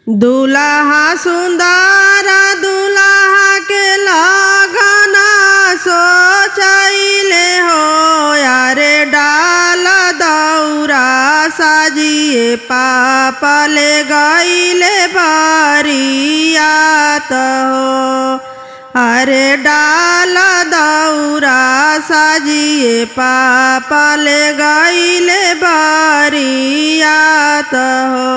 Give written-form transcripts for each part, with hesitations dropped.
दुल्हा सुंदर दुल्हा के लगन सोचैले हो यारे डाल दौरा साजिए पापा ले गईले बरियात हो। अरे डाल दौरा साजिए पापा ले गईले बरियात हो।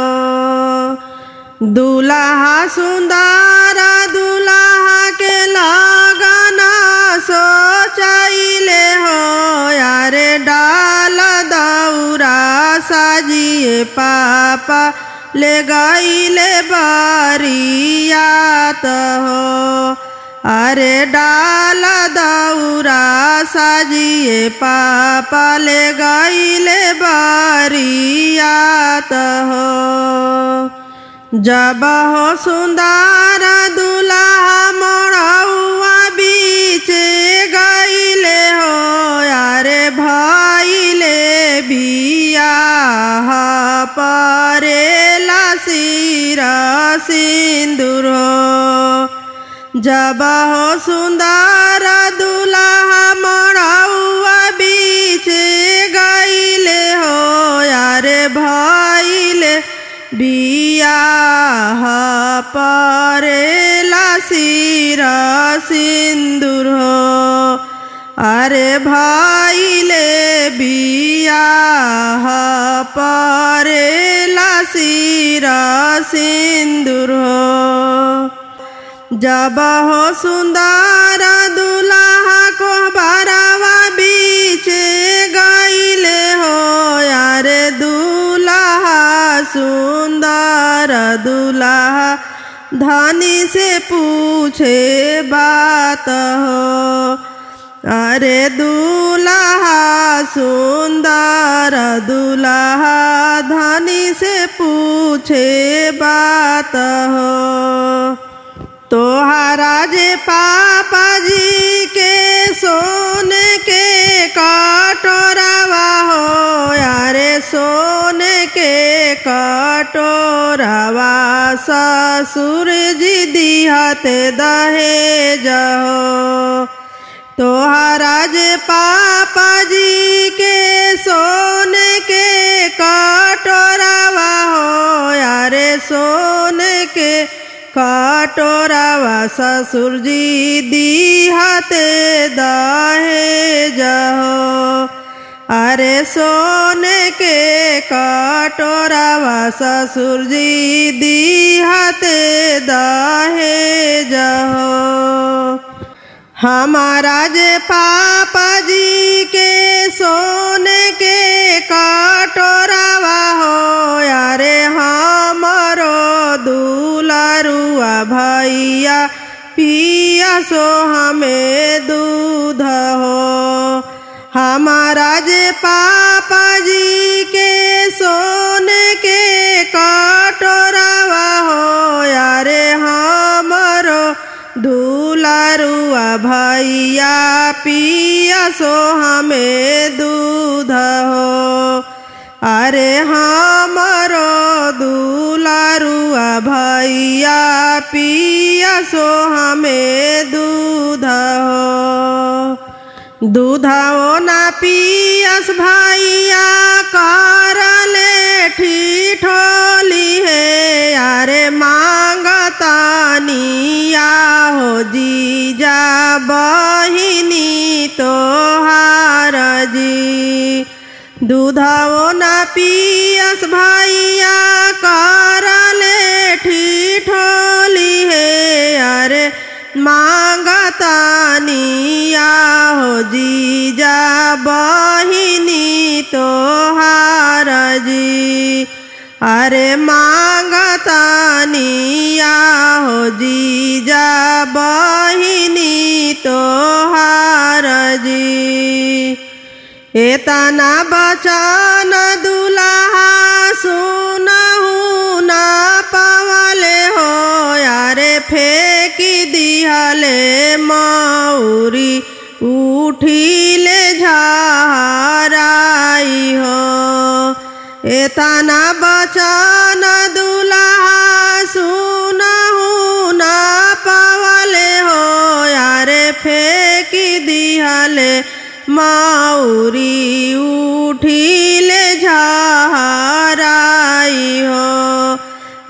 दुल्हा सुंदर दुल्हा के लगन सोचैले हो यारे डाल दौरा साजिए पापा ले गईले बरियात हो। अरे डाल दौरा साजिए पापा ले गईले बरियात हो। जब हो सुंदर दुल्हा मोरौआ बीचे गईले हो यारे भइले बियाह परेला सिर सिंदूर हो। जब हो सुंदर दुल्हा मोरौआ बीचे गईले हो यारे भइले बियाह परेला सिर सिंदूर हो। अरे भइले बियाह परेला सिर सिंदूर हो। जब हो सुंदर दुल्हा को बरवा बीचे गईले हो यारे दुल्हा सुंदर दुल्हा धनी से पूछे बात हो। अरे दुल्हा सुंदर दुल्हा धनी से पूछे बात हो। तोहरा जे पापा जी के सोने के कटोरावा हो यारे सोने के कटोरावा ससुर जी दिहते दहेज हो। तोहरा जे पापा जी के सोने के कटोरावा हो यारे सोने के कटोरावा ससुर जी दिहते दहेज हो। अरे सोने के कटोरावा ससुर जी दिहते दहेज हो। हमारा जे पापा जी के सोने के कटोरावा हो यारे हमरो दुलारुआ भैया पिया सो हमें दूध हो। हमारा जे पापा जी के सोने के कटोरावा हो यारे हमरो दुलारुआ भैया पिया सो हमें दूध हो। अरे हमरो दुलारुआ भैया पिया सो हमें दूध हो। दूधो ना पियस भैया करले ठिठोली है यारे मांगतानिया हो जीजा बहिनी तोहार जी। दूधो ना पियस भैया करले ठिठोली है अरे मांगतानिया हो जीजा बहिनी तोहार जी। अरे मांगतानिया हो जीजा बहिनी तोहार जी। एतना बचन दुल्हा सुनहु ना पवले हो यारे फेंकी दिहले मौरी उठिले झाराई हो। एतना बचन दुल्हा माउरी उठिले झहराई हो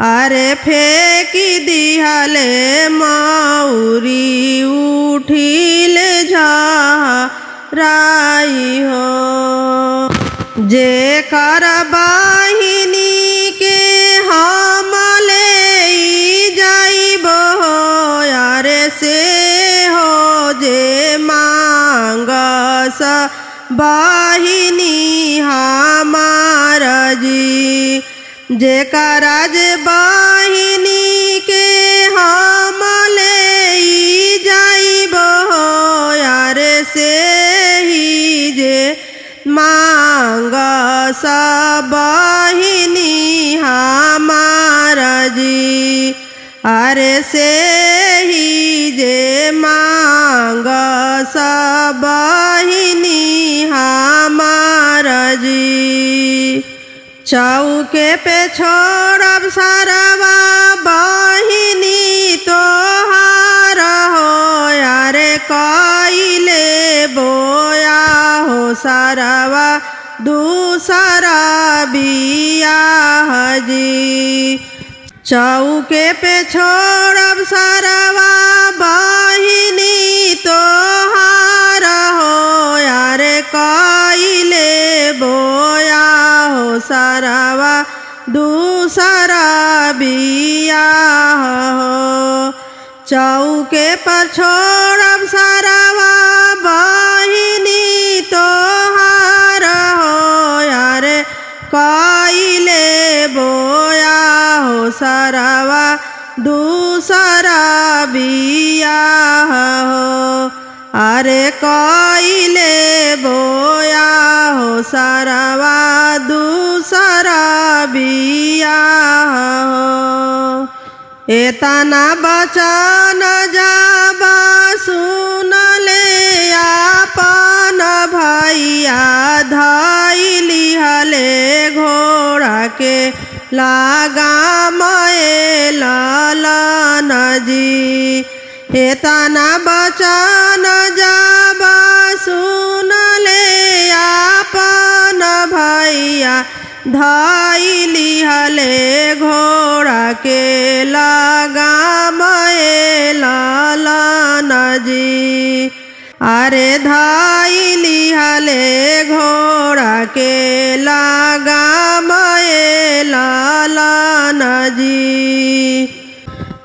अरे फेंकी दिहले माउरी उठिले झहराई हो जेकर बहिनी के हम ले जाइबो अरे से हो जे मांगस बहिनी हमार जी जेकरा जे बहिनी के हम ले जाइबो अरे से ही जे मांगस बहिनी हमार जी अरे से ही जे मांगस बहिनी हमार जी चौके पे छोड़ब सरवा बहिनी तोहार हो अरे कइले बोया हो सरवा दूसरा बियाह जी चौके पे छोड़ब सरवा बहिनी तोहार हो अरे कइले बोया हो सरवा दूसरा बियाह हो चौके पर छोड़ब सरवा बहिनी तोहार हो अरे कइले बोया हो सरवा दूसरा बियाह हो अरे कइले बोया हो सरवा दूसरा बियाह हो एतना बचन जब सुनले आपन भैया धइली हले घोड़ा के लगाम ललन जी एतना बचन जब सुनले आपन भैया धइली हले घोड़ा के लगाम ललन जी अरे धइली हले घोड़ा के लगाम ललन जी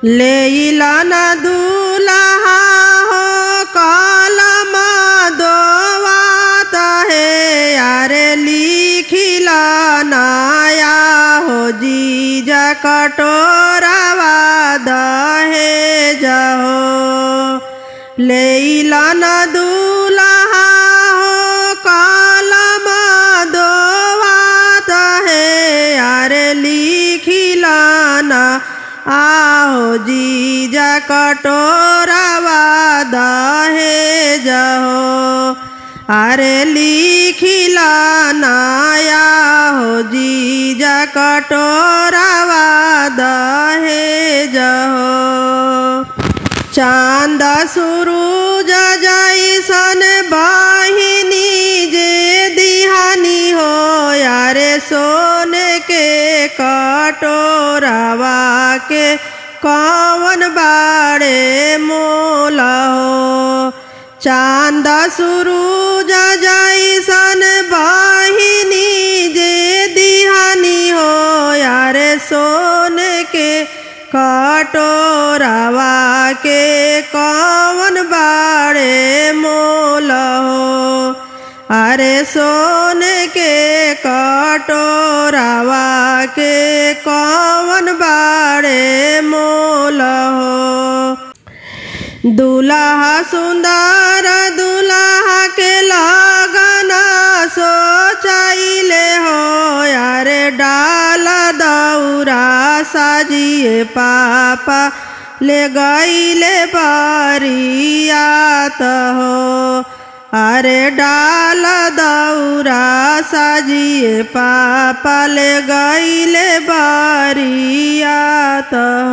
लेइलन दूल्हा हो कलम दोवात है अरे लिखिला नया हो जीजा कटोरवा दहेज हो लेइलन दूल्हा हो कलम दोवात है अरे लिखिला आओ जीजा कटोरवा दहेज हो अरे लिखिला नया हो जीजा कटोरवा दहेज हो चांद सूरज जैसन बहिनी जे दिहानी हो यारे सोने के कटोरवा के कौन बाड़े मोल हो चांद सूरज जैसन बहिनी जे दिहानी हो यारे सोने के कटोरवा के कौन बाड़े मोल हो अरे सोने के कटोरवा के कौन बाड़े मोल हो दूल्हा सुंदर दूल्हा के लगन सोचैले हो यारे डाल दौरा साजिए पापा ले गईले बरियात हो अरे डाल दौरा साजिए पापा ले गईले बरियात हो